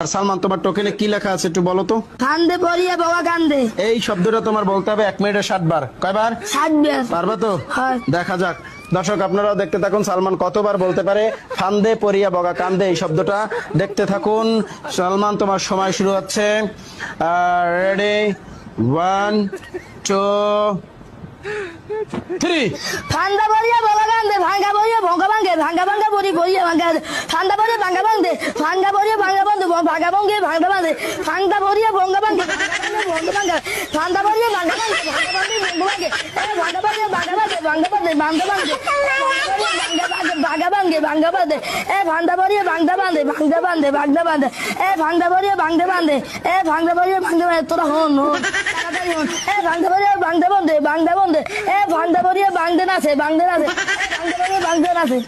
সালমান, তোমার টোকেনে কি লেখা আছে একটু বলো তো। কান্দে পড়িয়া বাবা কান্দে। এই শব্দটা তোমার বলতে হবে 1 মিনিটে 60 বার। কয়বার? 60 বার। পারবে তো? হ্যাঁ। দেখা যাক। দর্শক আপনারাও দেখতে থাকুন সালমান কতবার বলতে পারে ফান্দে পড়িয়া বগা কান্দে এই শব্দটা। দেখতে থাকুন সালমান, তোমার সময় শুরু হচ্ছে। রেডি, 1 2 3। ফান্দা পড়িয়া বাবা কান্দে, ভাঙ্গা পড়িয়া ভঙ্গা ভাঙ্গে, ভাঙ্গা ভাঙ্গা পড়ি পড়িয়া ভাঙ্গা। ফান্দা পড়িয়া ভাঙ্গা ভাঙ্গে, ভাঙ্গা পড়িয়া ভাঙ্গা ভাঙ্গে, ভাঙ্গা ভাঙ্গে ভাঙ্গা ভাঙ্গে, ফান্দা পড়িয়া ভঙ্গা ভাঙ্গে, ভঙ্গা ভাঙ্গা, ফান্দা পড়িয়া ভাঙ্গা ভাঙ্গে, ভাঙ্গা ভাঙ্গে ভঙ্গা ভাঙ্গে, ভাঙ্গা পড়িয়া ভাঙ্গা ভাঙ্গে, ভাঙ্গা ভাঙ্গে, ভাঙ্গা ভাঙ্গে, ভাঙ্গা ভাঙ্গে, ভাঙ্গা ভাঙ্গে, ফান্দা পড়িয়া ভাঙ্গা ভাঙ্গে, ভাঙ্গা ভাঙ্গে, ভাঙ্গা ভাঙ্গে, ফান্দা পড়িয়া ভাঙ্গা ভাঙ্গে, ভাঙ্গা পড়িয়া ভাঙ্গা ভাঙ্গে। তোরা হন তাড়াতাড়ি হন। ভাঙ্গা পড়িয়া ভাঙ্গা ভাঙ্গে, ভাঙ্গা ভাঙ্গে, ভাঙ্গা পড়িয়া ভাঙ্গতে নাচে, ভাঙ্গতে নাচে, ভাঙ্গা পড়িয়া ভাঙ্গতে নাচে।